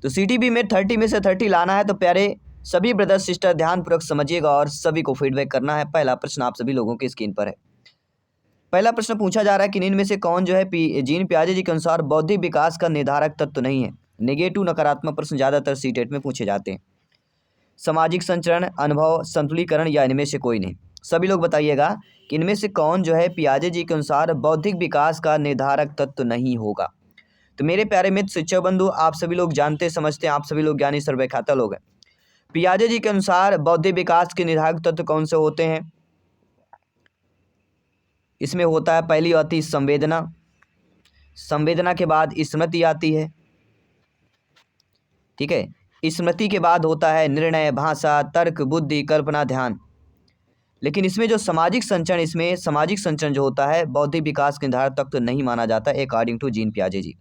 तो सीटीबी में 30 में से 30 लाना है। तो प्यारे सभी ब्रदर सिस्टर ध्यानपूर्वक समझिएगा और सभी को फीडबैक करना है। पहला प्रश्न आप सभी लोगों की स्क्रीन पर है। पहला प्रश्न पूछा जा रहा है कि इनमें से कौन जो है जीन पियाजे जी के अनुसार बौद्धिक विकास का निर्धारक तत्व नहीं है। नेगेटिव नकारात्मक प्रश्न ज़्यादातर सीटेट में पूछे जाते हैं। सामाजिक संचरण, अनुभव, संतुलीकरण या इनमें से कोई नहीं। सभी लोग बताइएगा कि इनमें से कौन जो है पियाजे जी के अनुसार बौद्धिक विकास का निर्धारक तत्व नहीं होगा। तो मेरे प्यारे मित्र शिक्षक बंधु, आप सभी लोग जानते समझते हैं, आप सभी लोग ज्ञानी सर्वख्याता लोग हैं। पियाजे जी के अनुसार बौद्धिक विकास के निर्धारक तत्व कौन से होते हैं? इसमें होता है, पहली आती संवेदना, संवेदना के बाद स्मृति आती है, ठीक है। स्मृति के बाद होता है निर्णय, भाषा, तर्क, बुद्धि, कल्पना, ध्यान। लेकिन इसमें जो सामाजिक संचरण, इसमें सामाजिक संचरण जो होता है बौद्धिक विकास के निर्धारक तत्व नहीं माना जाता अकॉर्डिंग टू जीन पियाजे जी।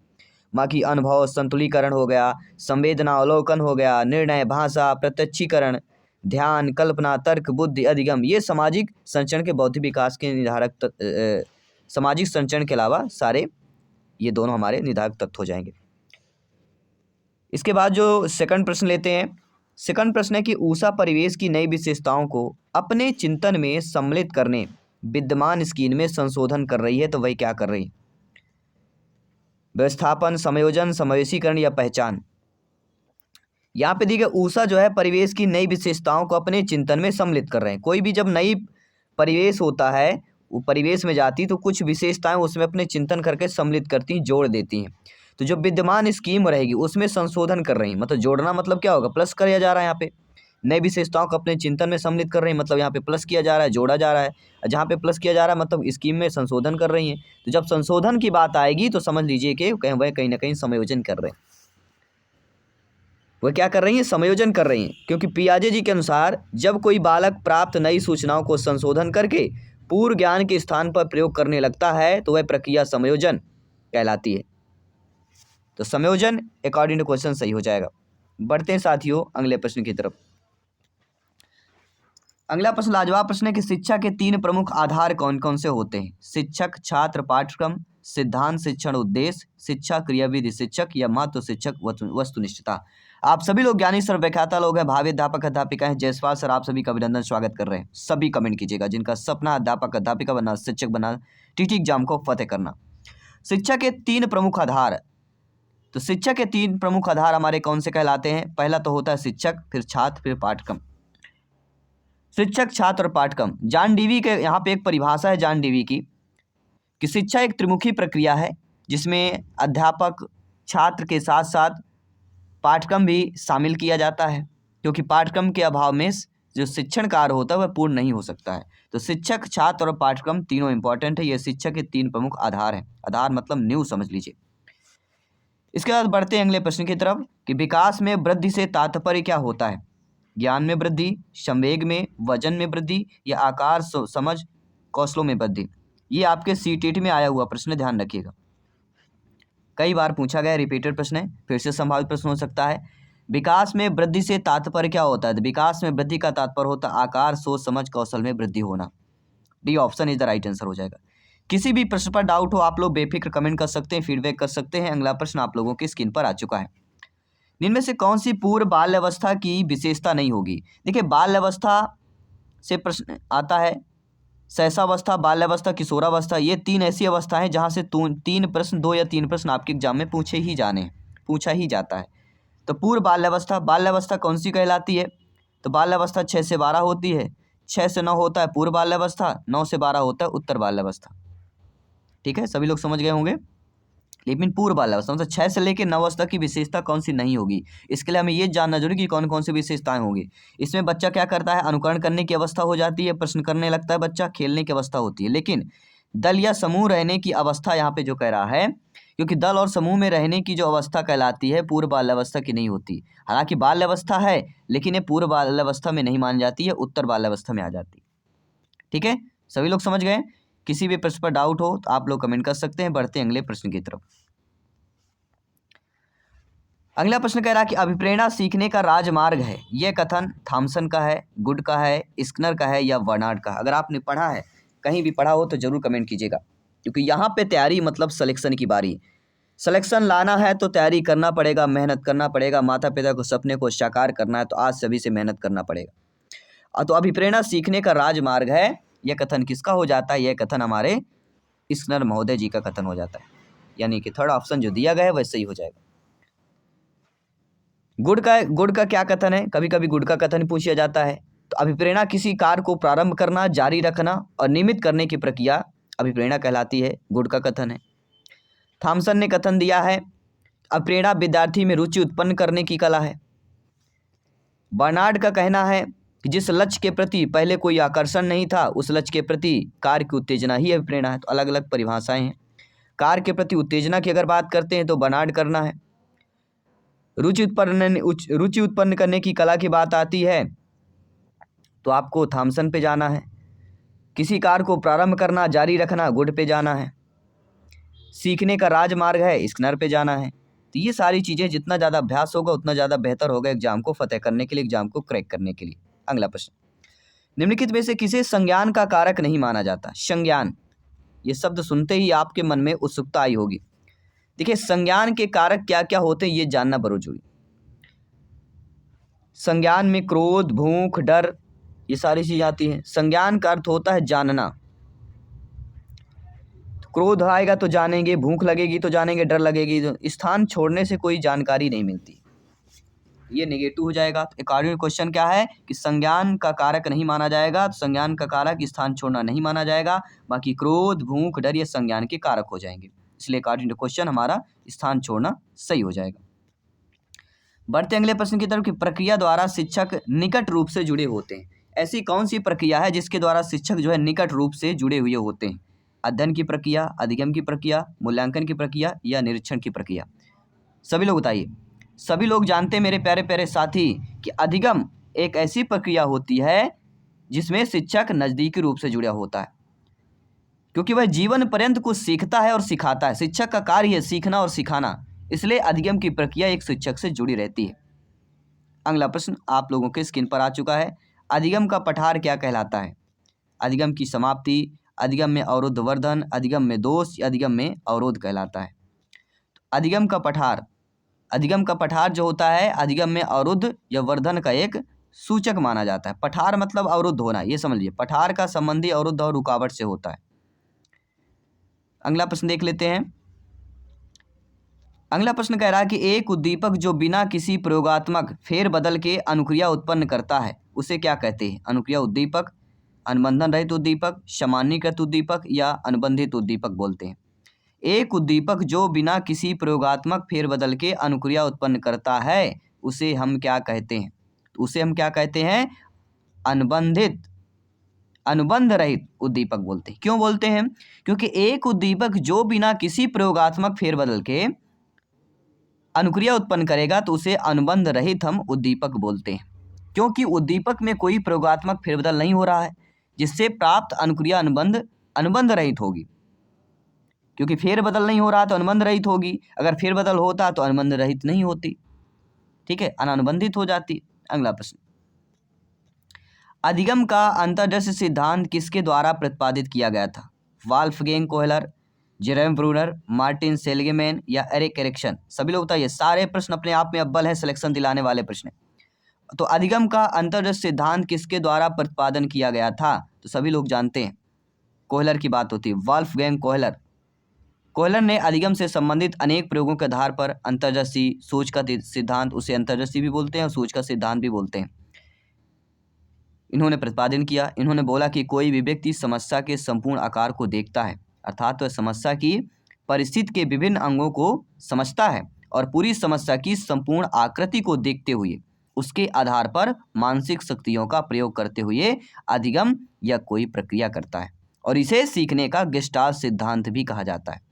बाकी अनुभव, संतुलीकरण हो गया, संवेदना, अवलोकन हो गया, निर्णय, भाषा, प्रत्यक्षीकरण, ध्यान, कल्पना, तर्क, बुद्धि, अधिगम, ये सामाजिक संचरण के बौद्धिक विकास के निर्धारक सामाजिक संचरण के अलावा सारे ये दोनों हमारे निर्धारक तत्व हो जाएंगे। इसके बाद जो सेकंड प्रश्न लेते हैं। सेकंड प्रश्न है कि ऊषा परिवेश की नई विशेषताओं को अपने चिंतन में सम्मिलित करने विद्यमान स्कीम में संशोधन कर रही है। तो वही क्या कर रही है? व्यवस्थापन, समायोजन, समावेशीकरण या पहचान। यहाँ पे देखिए ऊषा जो है परिवेश की नई विशेषताओं को अपने चिंतन में सम्मिलित कर रहे हैं। कोई भी जब नई परिवेश होता है, वो परिवेश में जाती तो कुछ विशेषताएं उसमें अपने चिंतन करके सम्मिलित करती, जोड़ देती हैं। तो जो विद्यमान स्कीम रहेगी उसमें संशोधन कर रही हैं। मतलब जोड़ना मतलब क्या होगा? प्लस किया जा रहा है। यहाँ पे नई विशेषताओं को अपने चिंतन में सम्मिलित कर रही हैं, मतलब यहाँ पे प्लस किया जा रहा है, जोड़ा जा रहा है। जहाँ पे प्लस किया जा रहा है मतलब स्कीम में संशोधन कर रही हैं। तो जब संशोधन की बात आएगी तो समझ लीजिए कि वह कहीं ना कहीं समायोजन कर रहे हैं। वह क्या कर रही हैं? समायोजन कर रही हैं। क्योंकि पियाजे जी के अनुसार जब कोई बालक प्राप्त नई सूचनाओं को संशोधन करके पूर्व ज्ञान के स्थान पर प्रयोग करने लगता है तो वह प्रक्रिया समायोजन कहलाती है। तो समायोजन अकॉर्डिंग टू क्वेश्चन सही हो जाएगा। बढ़ते हैं साथियों अगले प्रश्न की तरफ। अगला प्रश्न लाजवाब प्रश्न है कि शिक्षा के 3 प्रमुख आधार कौन कौन से होते हैं? शिक्षक, छात्र, पाठ्यक्रम, सिद्धांत, शिक्षण उद्देश्य, शिक्षा, क्रियाविधि, शिक्षक या महत्व, शिक्षक, वस्तुनिष्ठता। आप सभी लोग ज्ञानी सर्वव्याख्याता लोग हैं, भावी अध्यापक अध्यापिका हैं। जयसवाल सर आप सभी का अभिनंदन, स्वागत कर रहे हैं। सभी कमेंट कीजिएगा जिनका सपना अध्यापक अध्यापिका बनना, शिक्षक बनना, टीटी एग्जाम को फतेह करना। शिक्षा के 3 प्रमुख आधार। तो शिक्षा के 3 प्रमुख आधार हमारे कौन से कहलाते हैं? पहला तो होता है शिक्षक, फिर छात्र, फिर पाठ्यक्रम। शिक्षक, छात्र और पाठ्यक्रम। जॉन डीवी के यहाँ पे एक परिभाषा है जॉन डीवी की कि शिक्षा एक त्रिमुखी प्रक्रिया है जिसमें अध्यापक, छात्र के साथ साथ पाठ्यक्रम भी शामिल किया जाता है, क्योंकि पाठ्यक्रम के अभाव में जो शिक्षण कार्य होता है वह पूर्ण नहीं हो सकता है। तो शिक्षक, छात्र और पाठ्यक्रम तीनों इंपॉर्टेंट है। ये शिक्षा के 3 प्रमुख आधार हैं। आधार मतलब नींव समझ लीजिए। इसके बाद बढ़ते हैं अगले प्रश्न की तरफ कि विकास में वृद्धि से तात्पर्य क्या होता है? ज्ञान में वृद्धि, संवेग में, वजन में वृद्धि या आकार, समझ, कौशलों में वृद्धि। ये आपके सीटीटी में आया हुआ प्रश्न, ध्यान रखिएगा। कई बार पूछा गया, रिपीटेड प्रश्न है, फिर से संभावित प्रश्न हो सकता है। विकास में वृद्धि से तात्पर्य क्या होता है? विकास में वृद्धि का तात्पर्य होता है आकार, सोच, समझ, कौशल में वृद्धि होना। D option is the right answer हो जाएगा। किसी भी प्रश्न पर डाउट हो आप लोग बेफिक्र कमेंट कर सकते हैं, फीडबैक कर सकते हैं। अगला प्रश्न आप लोगों की स्क्रीन पर आ चुका है। इनमें से कौन सी पूर्व बाल्यावस्था की विशेषता नहीं होगी? देखिए बाल्यावस्था से प्रश्न आता है, शैशवावस्था, बाल्यावस्था, किशोरावस्था। ये 3 ऐसी अवस्था है जहाँ से 3 प्रश्न, 2 या 3 प्रश्न आपके एग्जाम में पूछा ही जाता है। तो पूर्व बाल्यावस्था, बाल्यावस्था कौन सी कहलाती है? तो बाल्यावस्था 6 से 12 होती है, 6 से 9 होता है पूर्व बाल्यावस्था, 9 से 12 होता है उत्तर बाल्यावस्था। ठीक है, सभी लोग समझ गए होंगे। लेकिन पूर्व बाल्यावस्था मतलब 6 से लेकर 9 वर्ष तक की विशेषता कौन सी नहीं होगी। इसके लिए हमें ये जानना जरूरी कि कौन कौन सी विशेषताएं होंगी। इसमें बच्चा क्या करता है? अनुकरण करने की अवस्था हो जाती है, प्रश्न करने लगता है बच्चा, खेलने की अवस्था होती है। लेकिन दल या समूह रहने की अवस्था यहाँ पे जो कह रहा है, क्योंकि दल और समूह में रहने की जो अवस्था कहलाती है पूर्व बाल्यावस्था की नहीं होती। हालांकि बाल्यावस्था है लेकिन ये पूर्व बाल्यावस्था में नहीं मानी जाती है, उत्तर बाल्यावस्था में आ जाती है। ठीक है, सभी लोग समझ गए। किसी भी प्रश्न पर डाउट हो तो आप लोग कमेंट कर सकते हैं। बढ़ते हैं अगले प्रश्न की तरफ। अगला प्रश्न कह रहा है कि अभिप्रेरणा सीखने का राजमार्ग है। यह कथन थॉमसन का है, गुड का है, स्किनर का है या बर्नार्ड का? अगर आपने पढ़ा है, कहीं भी पढ़ा हो तो जरूर कमेंट कीजिएगा, क्योंकि यहाँ पे तैयारी मतलब सिलेक्शन की बारी। सिलेक्शन लाना है तो तैयारी करना पड़ेगा, मेहनत करना पड़ेगा, माता पिता को सपने को साकार करना है तो आज सभी से मेहनत करना पड़ेगा। तो अभिप्रेरणा सीखने का राजमार्ग है, यह कथन किसका हो जाता है? यह कथन हमारे स्किनर महोदय जी का कथन हो जाता है, यानी कि थर्ड ऑप्शन जो दिया गया है वह सही हो जाएगा। गुड़ का क्या कथन है? कभी कभी गुड़ का कथन पूछा जाता है। तो अभिप्रेरणा किसी कार्य को प्रारंभ करना, जारी रखना और नियमित करने की प्रक्रिया अभिप्रेरणा कहलाती है, गुड़ का कथन है। थॉमसन ने कथन दिया है अभिप्रेरणा विद्यार्थी में रुचि उत्पन्न करने की कला है। बर्नार्ड का कहना है कि जिस लक्ष्य के प्रति पहले कोई आकर्षण नहीं था उस लक्ष्य के प्रति कार्य की उत्तेजना ही अभिप्रेरणा है। तो अलग अलग परिभाषाएं हैं। कार्य के प्रति उत्तेजना की अगर बात करते हैं तो बर्नार्ड करना है। रुचि उत्पन्न करने की कला की बात आती है तो आपको थॉमसन पे जाना है। किसी कार्य को प्रारंभ करना, जारी रखना, गुड पे जाना है। सीखने का राजमार्ग है, स्किनर पे जाना है। तो ये सारी चीज़ें जितना ज़्यादा अभ्यास होगा उतना ज़्यादा बेहतर होगा एग्जाम को फतेह करने के लिए, एग्जाम को क्रैक करने के लिए। अगला प्रश्न, निम्नलिखित में से किसे संज्ञान का कारक नहीं माना जाता? संज्ञान, ये शब्द सुनते ही आपके मन में उत्सुकता आई होगी। देखिए संज्ञान के कारक क्या क्या होते हैं ये जानना बहुत जरूरी। संज्ञान में क्रोध, भूख, डर ये सारी चीज़ आती हैं। संज्ञान का अर्थ होता है जानना। क्रोध आएगा तो जानेंगे, भूख लगेगी तो जानेंगे, डर लगेगी तो स्थान छोड़ने से कोई जानकारी नहीं मिलती, ये नेगेटिव हो जाएगा। तो अकॉर्डिंग क्वेश्चन क्या है कि संज्ञान का कारक नहीं माना जाएगा। तो संज्ञान का कारक स्थान छोड़ना नहीं माना जाएगा। बाकी क्रोध, भूख, डर ये संज्ञान के कारक हो जाएंगे, इसलिए अकॉर्डिंग टू क्वेश्चन हमारा स्थान छोड़ना सही हो जाएगा। बढ़ते अगले प्रश्न की तरफ कि प्रक्रिया द्वारा शिक्षक निकट रूप से जुड़े होते हैं। ऐसी कौन सी प्रक्रिया है जिसके द्वारा शिक्षक जो है निकट रूप से जुड़े हुए होते हैं? अध्ययन की प्रक्रिया, अधिगम की प्रक्रिया, मूल्यांकन की प्रक्रिया या निरीक्षण की प्रक्रिया? सभी लोग बताइए। सभी लोग जानते हैं मेरे प्यारे प्यारे साथी कि अधिगम एक ऐसी प्रक्रिया होती है जिसमें शिक्षक नज़दीकी रूप से जुड़ा होता है, क्योंकि वह जीवन पर्यंत कुछ सीखता है और सिखाता है। शिक्षक का कार्य है सीखना और सिखाना, इसलिए अधिगम की प्रक्रिया एक शिक्षक से जुड़ी रहती है। अगला प्रश्न आप लोगों के स्क्रीन पर आ चुका है। अधिगम का पठार क्या कहलाता है? अधिगम की समाप्ति, अधिगम में अवरोध वर्धन, अधिगम में दोष, अधिगम में अवरोध कहलाता है। अधिगम का पठार जो होता है अधिगम में अवरुद्ध या वर्धन का एक सूचक माना जाता है। पठार मतलब अवरुद्ध होना, ये समझ लीजिए। पठार का संबंधी अवरुद्ध और रुकावट से होता है। अगला प्रश्न देख लेते हैं। अगला प्रश्न कह रहा है कि एक उद्दीपक जो बिना किसी प्रयोगात्मक फेरबदल के अनुक्रिया उत्पन्न करता है उसे क्या कहते हैं? अनुक्रिया उद्दीपक, अनुबंधन रहित उद्दीपक, सामान्यीकृत उद्दीपक या अनुबंधित उद्दीपक बोलते हैं। एक उद्दीपक जो बिना किसी प्रयोगात्मक फेरबदल के अनुक्रिया उत्पन्न करता है उसे हम क्या कहते हैं? तो उसे हम क्या कहते हैं? अनुबंध रहित उद्दीपक बोलते हैं। क्यों बोलते हैं? क्योंकि एक उद्दीपक जो बिना किसी प्रयोगात्मक फेरबदल के अनुक्रिया उत्पन्न करेगा तो उसे अनुबंध रहित हम उद्दीपक बोलते हैं, क्योंकि उद्दीपक में कोई प्रयोगात्मक फेरबदल नहीं हो रहा है, जिससे प्राप्त अनुक्रिया अनुबंध रहित होगी। क्योंकि फेरबदल नहीं हो रहा तो अनुबंध रहित होगी, अगर फेरबदल होता तो अनुबंध रहित नहीं होती, ठीक है, अनानुबंधित हो जाती। अगला प्रश्न, अधिगम का अंतर्दृष्टि सिद्धांत किसके द्वारा प्रतिपादित किया गया था? Wolfgang Kohler, Jeremy Bruner, Martin Seligman या एरिक एरिक्सन? सभी लोग बताइए। सारे प्रश्न अपने आप में अव्वल है, सिलेक्शन दिलाने वाले प्रश्न। तो अधिगम का अंतर्दृष्टि सिद्धांत किसके द्वारा प्रतिपादन किया गया था? तो सभी लोग जानते हैं, कोहलर की बात होती है, वॉल्फगैंग कोहलर। कोहलर ने अधिगम से संबंधित अनेक प्रयोगों के आधार पर अंतर्दृष्टि सोच का सिद्धांत, उसे अंतर्दृष्टि भी बोलते हैं और सोच का सिद्धांत भी बोलते हैं, इन्होंने प्रतिपादन किया। इन्होंने बोला कि कोई भी व्यक्ति समस्या के संपूर्ण आकार को देखता है, अर्थात वह समस्या की परिस्थिति के विभिन्न अंगों को समझता है और पूरी समस्या की संपूर्ण आकृति को देखते हुए उसके आधार पर मानसिक शक्तियों का प्रयोग करते हुए अधिगम या कोई प्रक्रिया करता है, और इसे सीखने का गेस्टाल्ट सिद्धांत भी कहा जाता है।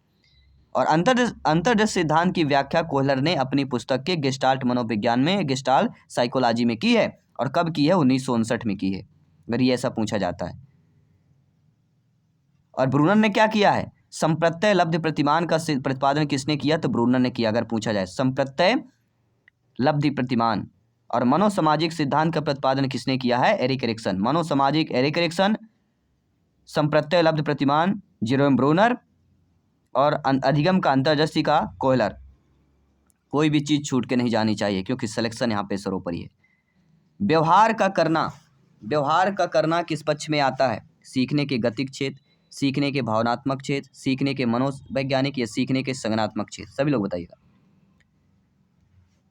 और अंतर्दृष्टि सिद्धांत की व्याख्या कोहलर ने अपनी पुस्तक के गेस्टाल्ट मनोविज्ञान में, गेस्टाल्ट साइकोलॉजी में की है। और कब की है? 1959 में की है, अगर ये ऐसा पूछा जाता है। और ब्रूनर ने क्या किया है? संप्रत्यय लब्ध प्रतिमान का प्रतिपादन किसने किया? तो ब्रूनर ने किया, अगर पूछा जाए। संप्रत्यय लब्धि प्रतिमान। और मनोसामाजिक सिद्धांत का प्रतिपादन किसने किया है? Erik Erikson. मनोसामाजिक एरिक एरिक्सन, संप्रत्यय लब्ध प्रतिमान जेरोम ब्रूनर, और अधिगम का अंतर्दृष्टि का कोहलर। कोई भी चीज़ छूट के नहीं जानी चाहिए क्योंकि सिलेक्शन यहाँ पे सर्वोपरि है। व्यवहार का करना किस पक्ष में आता है? सीखने के गतिक क्षेत्र, सीखने के भावनात्मक क्षेत्र, सीखने के मनोवैज्ञानिक या सीखने के संज्ञानात्मक क्षेत्र? सभी लोग बताइएगा।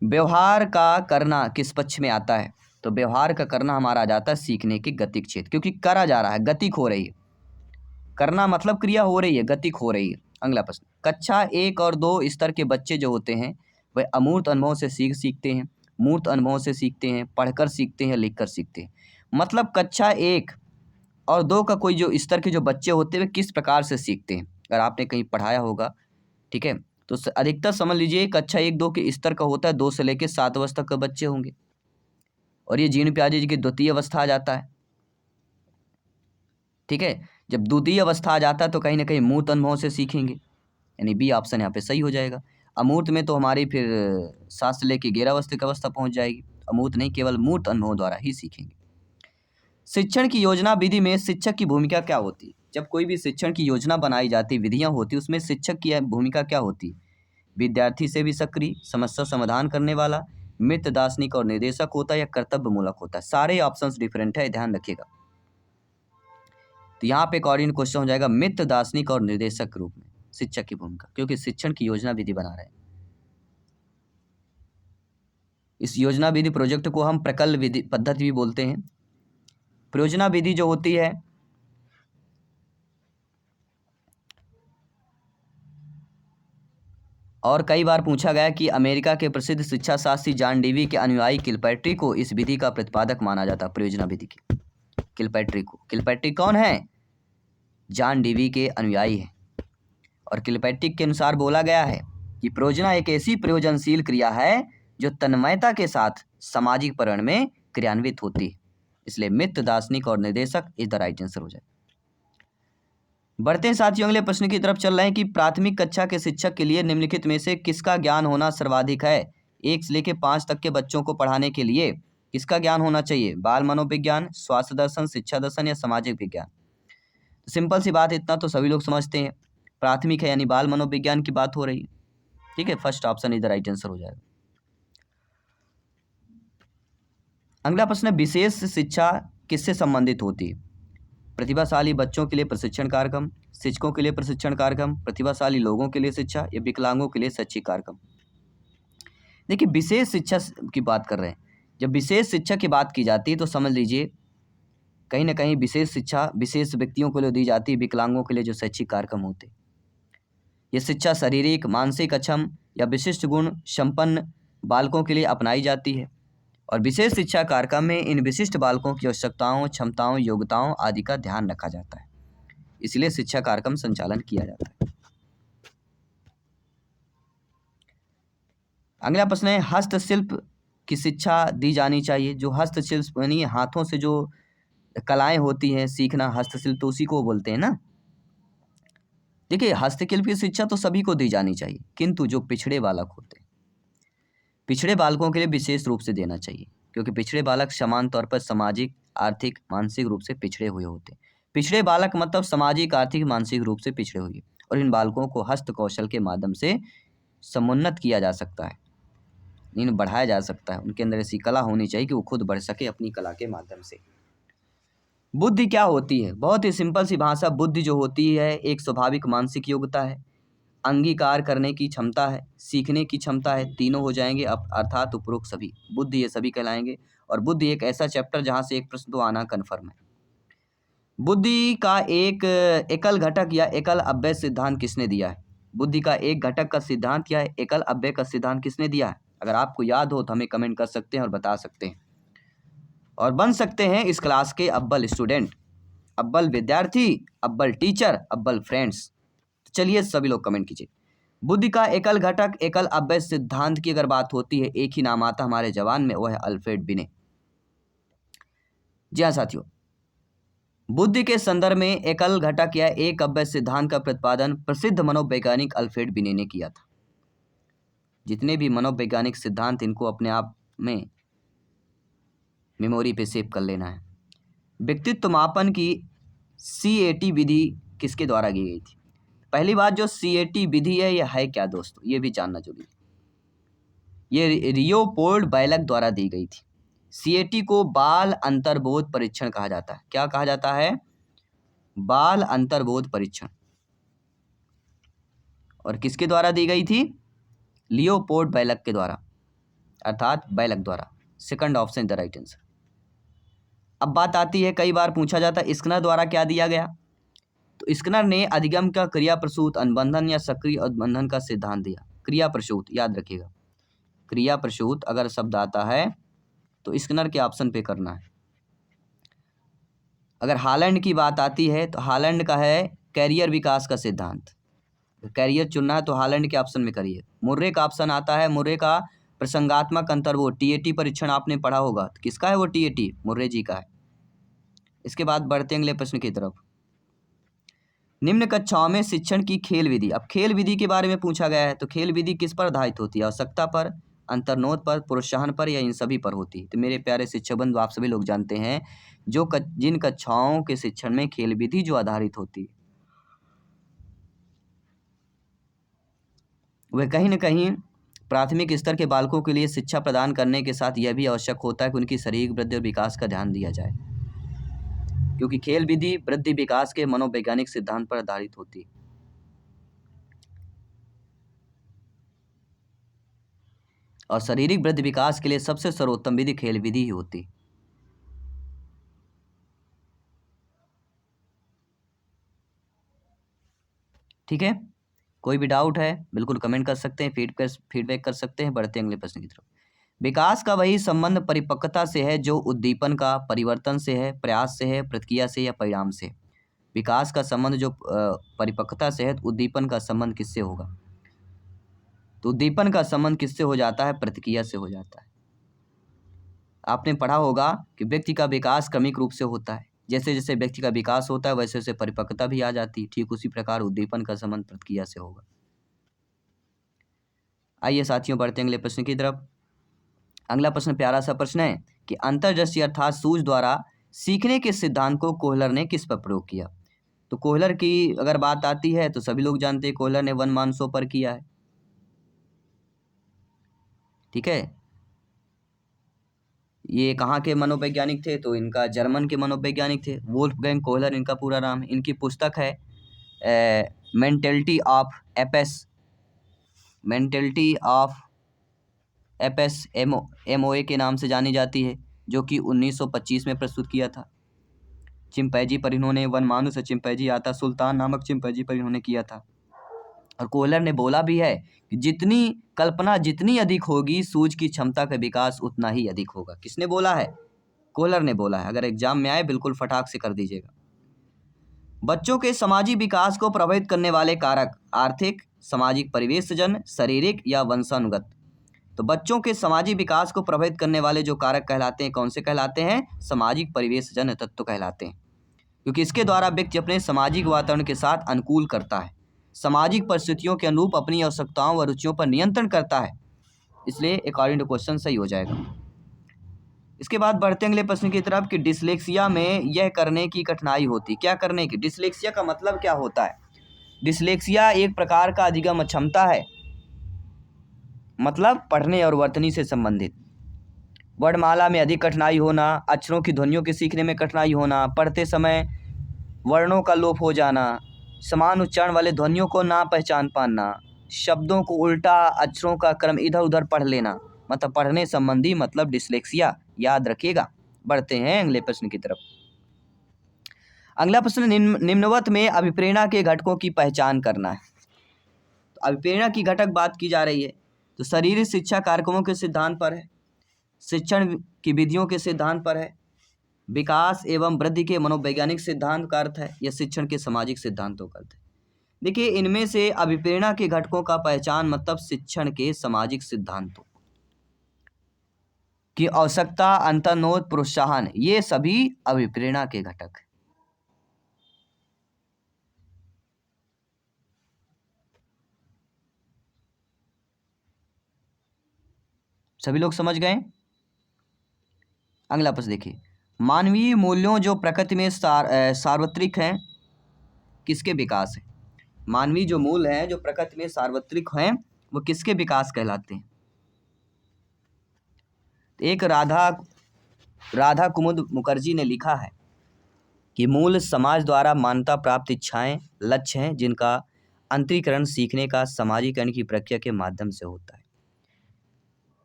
व्यवहार का करना किस पक्ष में आता है? तो व्यवहार का करना हमारा आ जाता है सीखने के गतिक क्षेत्र, क्योंकि करा जा रहा है, गतिक हो रही है। करना मतलब क्रिया हो रही है, गतिक हो रही है। अगला प्रश्न, कक्षा 1 और 2 स्तर के बच्चे जो होते हैं वह अमूर्त अनुभव से सीखते हैं, मूर्त अनुभव से सीखते हैं, पढ़कर सीखते हैं, लिखकर सीखते हैं। मतलब कक्षा 1 और 2 का कोई जो स्तर के जो बच्चे होते हैं वे किस प्रकार से सीखते हैं, अगर आपने कहीं पढ़ाया होगा, ठीक है, तो अधिकतर समझ लीजिए कक्षा 1-2 के स्तर का होता है, 2 से लेकर 7 वर्ष तक के बच्चे होंगे। और ये जीन प्याजे जी की द्वितीय अवस्था आ जाता है, ठीक है। जब द्वितीय अवस्था आ जाता है तो कहीं ना कहीं मूर्त अनुभव से सीखेंगे, यानी बी ऑप्शन यहाँ पे सही हो जाएगा। अमूर्त में तो हमारी फिर 7 से लेकर 11 अवस्था की अवस्था पहुंच जाएगी। अमूर्त नहीं, केवल मूर्त अनुभव द्वारा ही सीखेंगे। शिक्षण की योजना विधि में शिक्षक की भूमिका क्या होती है? जब कोई भी शिक्षण की योजना बनाई जाती, विधियां होती, उसमें शिक्षक की भूमिका क्या होती है? विद्यार्थी से भी सक्रिय, समस्या समाधान करने वाला, मित्र दार्शनिक और निर्देशक होता है, या कर्तव्य मूलक होता है? सारे ऑप्शंस डिफरेंट है, ध्यान रखिएगा। तो यहाँ पे अकॉर्डिंग क्वेश्चन हो जाएगा मित्र दार्शनिक और निर्देशक के रूप में शिक्षक की भूमिका, क्योंकि शिक्षण की योजना विधि बना रहे हैं। इस योजना विधि प्रोजेक्ट को हम प्रकल्प विधि पद्धति भी बोलते हैं। परियोजना विधि जो होती है और कई बार पूछा गया कि अमेरिका के प्रसिद्ध शिक्षा शास्त्री जॉन डीवी के अनुयायी किलपैट्रिक को इस विधि का प्रतिपादक माना जाता है, परियोजना विधि की। किलपैट्रिक को, किलपैट्रिक कौन है? जॉन डीवी के अनुयायी है। और किलपैट्रिक के अनुसार बोला गया है कि परियोजना एक ऐसी प्रयोजनशील क्रिया है जो तन्मयता के साथ सामाजिक पर्यावरण में क्रियान्वित होती है। इसलिए मित्र दार्शनिक और निर्देशक इज द राइट आंसर हो जाए। बढ़ते हैं साथियों अगले प्रश्न की तरफ चल रहे हैं कि प्राथमिक कक्षा के शिक्षक के लिए निम्नलिखित में से किसका ज्ञान होना सर्वाधिक है? 1 से लेकर 5 तक के बच्चों को पढ़ाने के लिए किसका ज्ञान होना चाहिए? बाल मनोविज्ञान, स्वास्थ्य दर्शन, शिक्षा दर्शन या सामाजिक विज्ञान? सिंपल सी बात, इतना तो सभी लोग समझते हैं, प्राथमिक है यानी बाल मनोविज्ञान की बात हो रही है, ठीक है। First option is the right answer हो जाएगा। अगला प्रश्न है, विशेष शिक्षा किससे संबंधित होती है? प्रतिभाशाली बच्चों के लिए प्रशिक्षण कार्यक्रम, शिक्षकों के लिए प्रशिक्षण कार्यक्रम, प्रतिभाशाली लोगों के लिए शिक्षा या विकलांगों के लिए शैक्षिक कार्यक्रम? देखिए, विशेष शिक्षा की बात कर रहे हैं। जब विशेष शिक्षा की बात की जाती है तो समझ लीजिए कहीं ना कहीं विशेष शिक्षा विशेष व्यक्तियों को लिए दी जाती है, विकलांगों के लिए जो शैक्षिक कार्यक्रम होते हैं। ये शिक्षा शारीरिक, मानसिक अक्षम या विशिष्ट गुण संपन्न बालकों के लिए अपनाई जाती है। और विशेष शिक्षा कार्यक्रम में इन विशिष्ट बालकों की आवश्यकताओं, क्षमताओं, योग्यताओं आदि का ध्यान रखा जाता है, इसलिए शिक्षा कार्यक्रम संचालन किया जाता है। अगला प्रश्न है, हस्तशिल्प की शिक्षा दी जानी चाहिए। जो हस्तशिल्प यानी हाथों से जो कलाएं होती हैं, सीखना, हस्तशिल्प तो उसी को बोलते हैं ना। देखिए, हस्तशिल्प की शिक्षा तो सभी को दी जानी चाहिए, किंतु जो पिछड़े बालक होते हैं, पिछड़े बालकों के लिए विशेष रूप से देना चाहिए, क्योंकि पिछड़े बालक समान तौर पर सामाजिक, आर्थिक, मानसिक रूप से पिछड़े हुए होते हैं। पिछड़े बालक मतलब सामाजिक, आर्थिक, मानसिक रूप से पिछड़े हुए, और इन बालकों को हस्त कौशल के माध्यम से समुन्नत किया जा सकता है, इन्हें बढ़ाया जा सकता है। उनके अंदर ऐसी कला होनी चाहिए कि वो खुद बढ़ सके अपनी कला के माध्यम से। बुद्धि क्या होती है? बहुत ही सिंपल सी भाषा, बुद्धि जो होती है एक स्वाभाविक मानसिक योग्यता है, अंगीकार करने की क्षमता है, सीखने की क्षमता है, तीनों हो जाएंगे अर्थात उपरोक्त सभी बुद्धि, ये सभी कहलाएंगे। और बुद्धि एक ऐसा चैप्टर जहां से एक प्रश्न तो आना कन्फर्म है। बुद्धि का एक एकल घटक या एकल अव्यय सिद्धांत किसने दिया है? बुद्धि का एक घटक का सिद्धांत या एकल अव्यय का सिद्धांत किसने दिया है? अगर आपको याद हो तो हमें कमेंट कर सकते हैं और बता सकते हैं, और बन सकते हैं इस क्लास के अव्वल स्टूडेंट, अव्वल विद्यार्थी, अव्वल टीचर, अव्वल फ्रेंड्स। चलिए सभी लोग कमेंट कीजिए। बुद्धि का एकल घटक एकल अव्यय सिद्धांत की अगर बात होती है, एक ही नाम आता हमारे जवान में, वो है अल्फ्रेड बिने। जी हाँ साथियों, बुद्धि के संदर्भ में एकल घटक या एक अव्यय सिद्धांत का प्रतिपादन प्रसिद्ध मनोवैज्ञानिक अल्फ्रेड बिने ने किया था। जितने भी मनोवैज्ञानिक सिद्धांत, इनको अपने आप में मेमोरी पे सेव कर लेना है। व्यक्तित्व मापन की CAT विधि किसके द्वारा की गई थी? पहली बात, जो CAT विधि है ये है क्या दोस्तों, ये भी जानना जरूरी है। ये लियोपोल्ड बैलक द्वारा दी गई थी। CAT को बाल अंतर्बोध परीक्षण कहा जाता है। क्या कहा जाता है? बाल अंतर्बोध परीक्षण। और किसके द्वारा दी गई थी? लियोपोल्ड बैलक के द्वारा, अर्थात बैलक द्वारा। Second option the right answer. अब बात आती है, कई बार पूछा जाता है स्किनर द्वारा क्या दिया गया। तो स्किनर ने अधिगम का क्रिया प्रसूत अनुबंधन या सक्रिय अनुबंधन का सिद्धांत दिया। क्रिया प्रसूत याद रखिएगा, क्रिया प्रसूत अगर शब्द आता है तो स्किनर के ऑप्शन पे करना है। अगर हालैंड की बात आती है तो हालैंड का है कैरियर विकास का सिद्धांत। कैरियर चुनना है तो हालैंड के ऑप्शन में करिए। मुर्रे का ऑप्शन आता है, मुर्रे का प्रसंगात्मक अंतर्बोध TAT परीक्षण आपने पढ़ा होगा, तो किसका है वो? TAT मुर्रे जी का है। इसके बाद बढ़ते अगले प्रश्न की तरफ। निम्न कक्षाओं में शिक्षण की खेल विधि। अब खेल विधि के बारे में पूछा गया है, तो खेल विधि किस पर आधारित होती है? आवश्यकता पर, अंतर्नोद पर, प्रोत्साहन पर, या इन सभी पर होती है? तो मेरे प्यारे शिक्षक बंधु, आप सभी लोग जानते हैं जिन कक्षाओं के शिक्षण में खेल विधि जो आधारित होती है वह कहीं न कहीं प्राथमिक स्तर के बालकों के लिए शिक्षा प्रदान करने के साथ यह भी आवश्यक होता है कि उनकी शारीरिक वृद्धि और विकास का ध्यान दिया जाए, क्योंकि खेल विधि वृद्धि विकास के मनोवैज्ञानिक सिद्धांत पर आधारित होती है। और शारीरिक वृद्धि विकास के लिए सबसे सर्वोत्तम विधि खेल विधि ही होती। ठीक है, कोई भी डाउट है बिल्कुल कमेंट कर सकते हैं, फीडबैक कर सकते हैं। बढ़ते हैं अगले प्रश्न की तरफ। विकास का वही संबंध परिपक्वता से है जो उद्दीपन का परिवर्तन से है, प्रयास से है, प्रतिक्रिया से, या परिणाम से। विकास का संबंध जो परिपक्वता से है, तो उद्दीपन का संबंध किससे होगा? तो उद्दीपन का संबंध किससे हो जाता है? प्रतिक्रिया से हो जाता है। आपने पढ़ा होगा कि व्यक्ति का विकास क्रमिक रूप से होता है। जैसे जैसे व्यक्ति का विकास होता है वैसे वैसे परिपक्वता भी आ जाती है। ठीक उसी प्रकार उद्दीपन का संबंध प्रतिक्रिया से होगा। आइए साथियों, बढ़ते हैं अगले प्रश्न की तरफ। अगला प्रश्न प्यारा सा प्रश्न है कि अंतर्दृष्टि अर्थात सूझ द्वारा सीखने के सिद्धांत को कोहलर ने किस पर प्रयोग किया? तो कोहलर की अगर बात आती है तो सभी लोग जानते हैं कोहलर ने वन मान शो पर किया है। ठीक है, ये कहाँ के मनोवैज्ञानिक थे? तो इनका जर्मन के मनोवैज्ञानिक थे, वोल्फगैंग कोहलर इनका पूरा नाम है। इनकी पुस्तक है mentality of Apis, mentality of Apis MOA के नाम से जानी जाती है, जो कि 1925 में प्रस्तुत किया था। चिंपैंजी पर इन्होंने, वन मानुस चिंपैंजी आता, सुल्तान नामक चिंपैंजी पर इन्होंने किया था। और कोहलर ने बोला भी है कि जितनी कल्पना जितनी अधिक होगी, सूझ की क्षमता का विकास उतना ही अधिक होगा। किसने बोला है? कोहलर ने बोला है। अगर एग्जाम में आए बिल्कुल फटाक से कर दीजिएगा। बच्चों के सामाजिक विकास को प्रभावित करने वाले कारक आर्थिक, सामाजिक परिवेशजन, शारीरिक या वंशानुगत। तो बच्चों के सामाजिक विकास को प्रभावित करने वाले जो कारक कहलाते हैं, कौन से कहलाते हैं? सामाजिक परिवेशजन तत्व कहलाते हैं, क्योंकि इसके द्वारा व्यक्ति अपने सामाजिक वातावरण के साथ अनुकूल करता है, सामाजिक परिस्थितियों के अनुरूप अपनी आवश्यकताओं व रुचियों पर नियंत्रण करता है। इसलिए अकॉर्डिंग टू क्वेश्चन सही हो जाएगा। इसके बाद बढ़ते अगले प्रश्न की तरफ कि डिसलेक्सिया में यह करने की कठिनाई होती। क्या करने की? डिसलेक्सिया का मतलब क्या होता है? डिसलेक्सिया एक प्रकार का अधिगम अक्षमता है, मतलब पढ़ने और वर्तनी से संबंधित। वर्णमाला में अधिक कठिनाई होना, अक्षरों की ध्वनियों के सीखने में कठिनाई होना, पढ़ते समय वर्णों का लोप हो जाना, समान उच्चारण वाले ध्वनियों को ना पहचान पाना, शब्दों को उल्टा, अक्षरों का क्रम इधर उधर पढ़ लेना, मतलब पढ़ने संबंधी मतलब डिसलेक्सिया, याद रखिएगा। बढ़ते हैं अगले प्रश्न की तरफ। अगला प्रश्न निम्नवत में अभिप्रेरणा के घटकों की पहचान करना है। तो अभिप्रेरणा की घटक बात की जा रही है, तो शारीरिक शिक्षा कार्यक्रमों के सिद्धांत पर है, शिक्षण की विधियों के सिद्धांत पर है, विकास एवं वृद्धि के मनोवैज्ञानिक सिद्धांत का अर्थ है, या शिक्षण के सामाजिक सिद्धांतों का अर्थ है। देखिए, इनमें से अभिप्रेरणा के घटकों का पहचान मतलब शिक्षण के सामाजिक सिद्धांतों की आवश्यकता, अंतर्नोद, प्रोत्साहन, ये सभी अभिप्रेरणा के घटक हैं। सभी लोग समझ गए? अगला प्रश्न देखिए, मानवीय मूल्यों जो प्रकृति में सार्वत्रिक हैं, किसके विकास है? मानवीय जो मूल हैं जो प्रकृति में सार्वत्रिक हैं वो किसके विकास कहलाते हैं? एक राधा कुमुद मुखर्जी ने लिखा है कि मूल समाज द्वारा मान्यता प्राप्त इच्छाएं लक्ष्य हैं जिनका अंतरीकरण सीखने का सामाजिकरण की प्रक्रिया के माध्यम से होता है।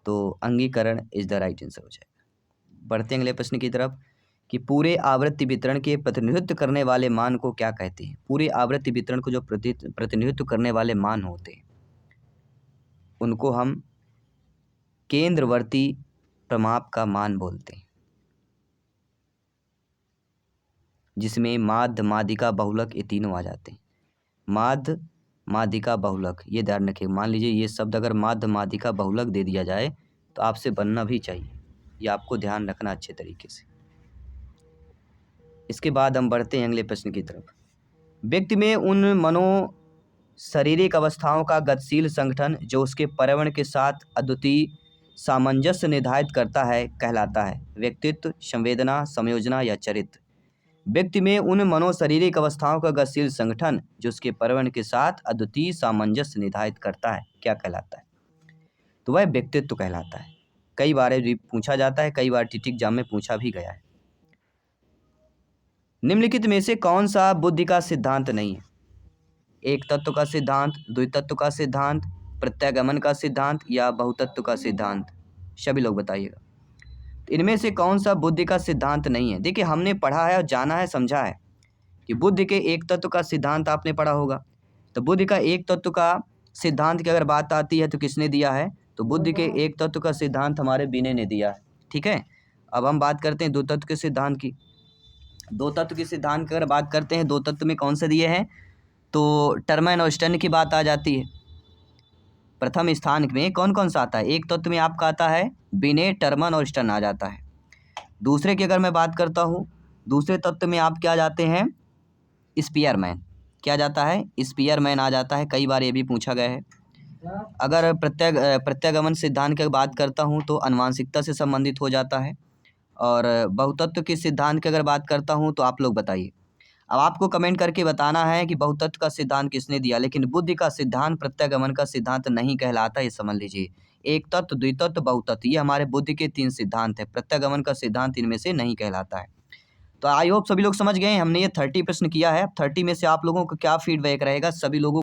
तो अंगीकरण इज द राइट आंसर हो जाएगा। बढ़ते हैं अगले प्रश्न की तरफ कि पूरे आवृत्ति वितरण के प्रतिनिधित्व करने वाले मान को क्या कहते हैं? पूरे आवृत्ति वितरण को जो प्रतिनिधित्व करने वाले मान होते हैं उनको हम केंद्रवर्ती प्रमाप का मान बोलते हैं, जिसमें माध्य माध्यिका बहुलक ये तीनों आ जाते हैं। माध्य माध्यिका बहुलक ये ध्यान रखिए। मान लीजिए ये शब्द अगर माध्य माध्यिका बहुलक दे दिया जाए तो आपसे बनना भी चाहिए, ये आपको ध्यान रखना अच्छे तरीके से। इसके बाद हम बढ़ते हैं अगले प्रश्न की तरफ। व्यक्ति में उन मनो शारीरिक अवस्थाओं का गतिशील संगठन जो उसके पर्यावरण के साथ अद्वितीय सामंजस्य निर्धारित करता है कहलाता है? व्यक्तित्व, संवेदना, संयोजना या चरित्र? व्यक्ति में उन मनोशारीरिक अवस्थाओं का गतिशील संगठन जो उसके पर्यावरण के साथ अद्वितीय सामंजस्य निर्धारित करता है क्या कहलाता है? तो वह व्यक्तित्व कहलाता है। कई बार ये पूछा जाता है, कई बार टीटी एग्जाम में पूछा भी गया है। निम्नलिखित में से कौन सा बुद्धि का सिद्धांत नहीं है? एक तत्व का सिद्धांत, द्वितत्व का सिद्धांत, प्रत्यागमन का सिद्धांत या बहुतत्व का सिद्धांत? सभी लोग बताइएगा। इनमें से कौन सा बुद्धि का सिद्धांत नहीं है? देखिए हमने पढ़ा है और जाना है, समझा है कि बुद्धि के एक तत्व का सिद्धांत आपने पढ़ा होगा। तो बुद्धि का एक तत्व का सिद्धांत की अगर बात आती है तो किसने दिया है? तो बुद्धि के एक तत्व का सिद्धांत हमारे विनय ने दिया है। ठीक है, अब हम बात करते हैं दो तत्व के सिद्धांत की। दो तत्व के सिद्धांत की अगर बात करते हैं, दो तत्व में कौन से दिए हैं? तो टर्मन और स्टर्न की बात आ जाती है। प्रथम स्थान में कौन कौन सा आता है? एक तत्व में आपका आता है विनय, टर्मन और स्टर्न आ जाता है। दूसरे की अगर मैं बात करता हूँ, दूसरे तत्व में आप क्या जाते हैं? स्पीयरमैन। क्या जाता है? स्पीयरमैन आ जाता है। कई बार ये भी पूछा गया है। अगर प्रत्यागमन सिद्धांत की बात करता हूँ तो आनुवांशिकता से संबंधित हो जाता है। और बहुतत्व के सिद्धांत की अगर बात करता हूँ तो आप लोग बताइए। अब आपको कमेंट करके बताना है कि बहुतत्व का सिद्धांत किसने दिया, लेकिन बुद्धि का सिद्धांत प्रत्यागमन का सिद्धांत नहीं कहलाता, ये समझ लीजिए। एक तत्व, द्वितत्व, बहुतत्व ये हमारे बुद्धि के तीन सिद्धांत है। प्रत्यागमन का सिद्धांत इनमें से नहीं कहलाता है। तो आई होप सभी लोग समझ गए। हमने ये 30 प्रश्न किया है। 30 में से आप लोगों को क्या फीडबैक रहेगा? सभी लोगों